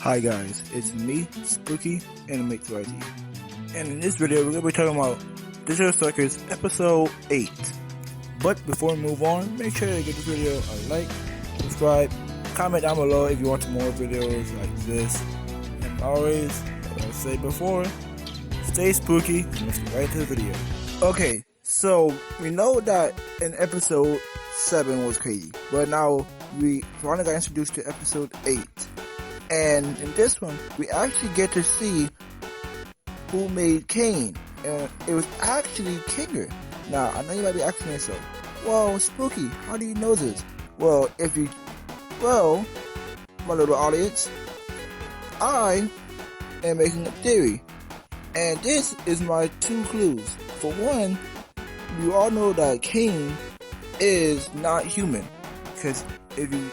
Hi guys, it's me, Spooky, and Make Variety. And in this video, we're going to be talking about Digital Circus Episode 8. But before we move on, make sure to give this video a like, subscribe, comment down below if you want more videos like this. And always, like I said before, stay spooky and let's get right into the video. Okay, so we know that in Episode 7 was crazy, but now we finally got introduced to Episode 8. And in this one, we actually get to see who made Kane. And it was actually Kinger. Now, I know you might be asking yourself, well, Spooky, how do you know this? Well, my little audience, I am making a theory. And this is my 2 clues. For one, you all know that Kane is not human. Because if you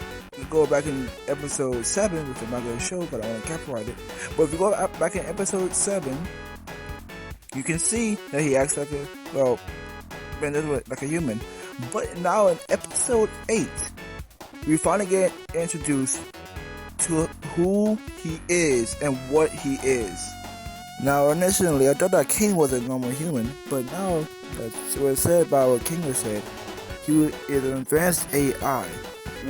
go back in episode 7, which I'm not going to show because I want to copyright it, but if you go back in episode 7, you can see that he acts like a human. But now in episode 8, we finally get introduced to who he is and what he is. Now initially I thought that King was a normal human, but now that's what it said by what King said. He is an advanced AI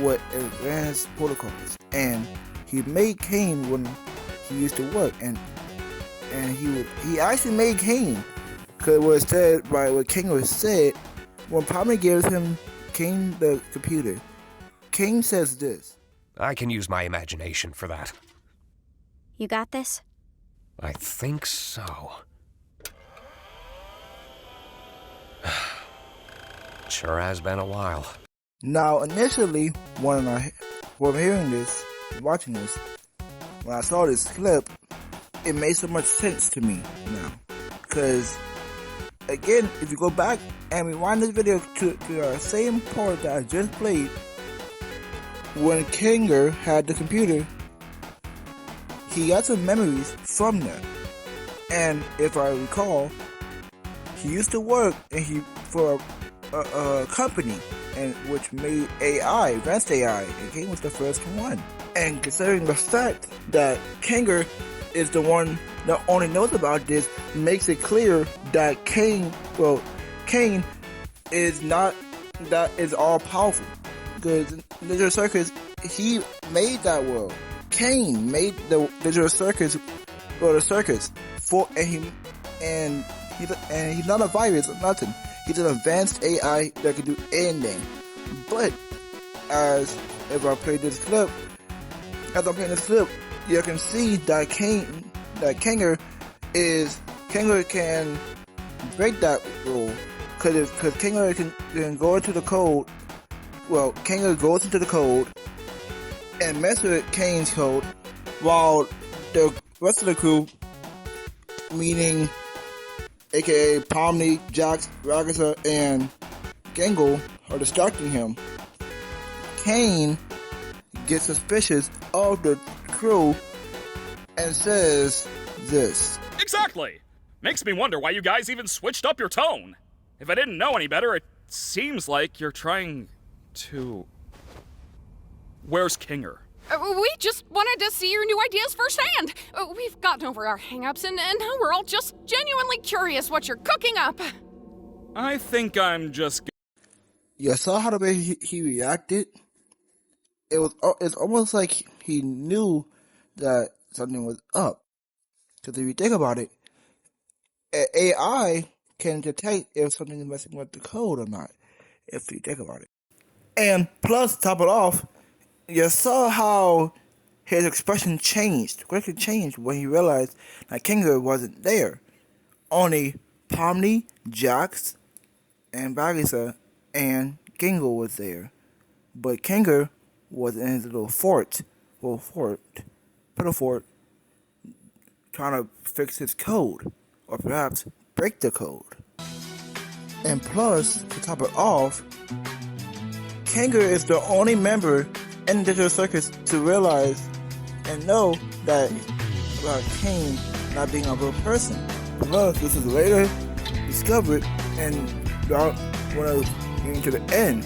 with advanced protocols, and he made Kane when he used to work, and he actually made Kane, because it was said by what King was said when Palmer gives him Kane the computer. Kane says this: I can use my imagination for that. You got this? I think so. Sure has been a while. Now, initially, when hearing this, watching this, when I saw this clip, it made so much sense to me now. Because, again, if you go back and rewind this video to the same part that I just played, when Kinger had the computer, he got some memories from that. And if I recall, he used to work for a company which made AI, advanced AI, and Kane was the first one. And considering the fact that Kinger is the one that only knows about this, makes it clear that Kane is not, that is all powerful. Because Digital Circus, he made that world. Kane made the Digital Circus, or the circus, and he's not a virus or nothing. He's an advanced AI that can do anything. But if I play this clip, you can see that Kinger can break that rule. Because Kinger can go into the code. Well, Kinger goes into the code and mess with Kane's code, while the rest of the crew, meaning aka Pomni, Jax, Ragasa, and Gangle, are distracting him. Kane gets suspicious of the crew and says this: Exactly! Makes me wonder why you guys even switched up your tone. If I didn't know any better, it seems like you're trying to... Where's Kinger? We just wanted to see your new ideas firsthand. We've gotten over our hang-ups, and now we're all just genuinely curious what you're cooking up. I think I'm just... You saw how the way he reacted? It's almost like he knew that something was up. Because if you think about it, AI can detect if something is messing with the code or not, if you think about it. And plus, to top it off, you saw how his expression quickly changed when he realized that Kinger wasn't there. Only Pomni, Jax, and Bagisa and Gingle was there. But Kinger was in his little fort, trying to fix his code, or perhaps break the code. And plus, to top it off, Kinger is the only member in Digital Circus to realize and know that about Kane not being a real person. Plus, this is later discovered, and when I was getting to the end,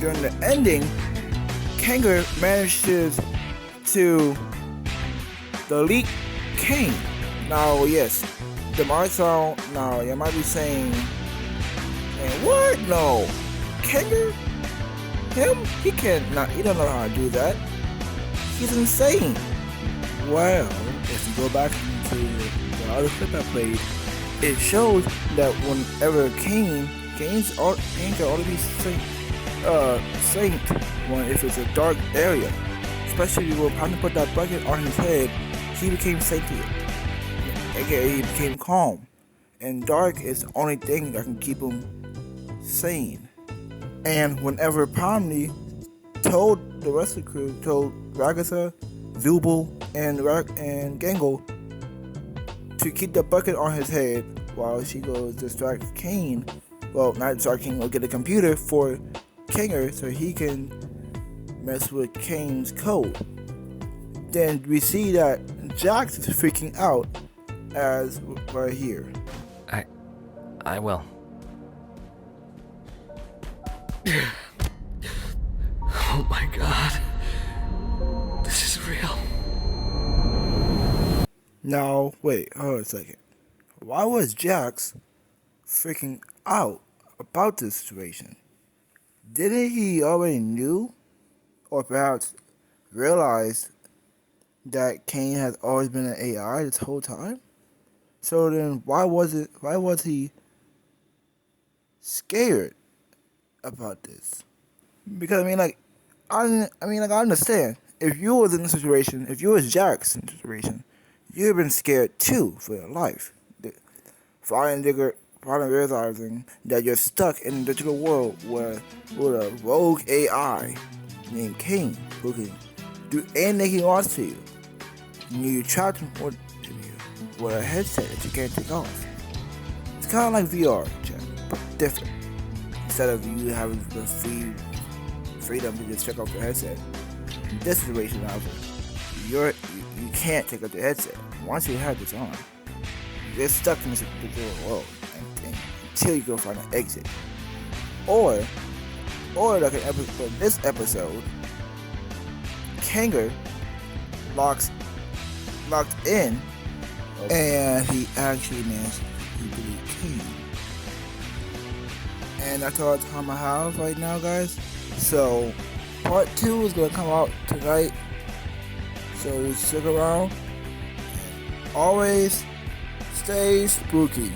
during the ending, Kinger manages to delete Kane. Now, yes, the might sound, now you might be saying, man, what? No, Kanger? Him? He don't know how to do that. He's insane. Well, if you go back into the other clip I played, it shows that whenever Kane's can only be saint when if it's a dark area. Especially when Panda put that bucket on his head, he became sentient. AKA he became calm. And dark is the only thing that can keep him sane. And whenever Pomni told the rest of the crew, told Ragasa, Zubul, and Gangle to keep the bucket on his head while she goes distract Kane. Well, not distract Kane, or get a computer for Kanger so he can mess with Kane's code. Then we see that Jax is freaking out as right here. I will. Oh my god. This is real. Now, wait, hold on a second. Why was Jax freaking out about this situation? Didn't he already knew, or perhaps realized that Kane has always been an AI this whole time? So then, why was he scared about this? Because I understand if you was in the situation, if you was Jax in the situation, you'd have been scared too for your life. Finally realizing that you're stuck in a digital world with a rogue AI named Kane who can do anything he wants to you. And you trapped him with a headset that you can't take off. It's kind of like VR, but different. Instead of you having the freedom to just check off your headset, in this situation, you can't take off the headset. Once you have this on, you're stuck in this digital world until you go find an exit. Or like in this episode, Kanger locked in, and he actually managed to delete Kane. And that's all the time I have right now, guys. So part 2 is gonna come out tonight. So stick around. Always stay spooky.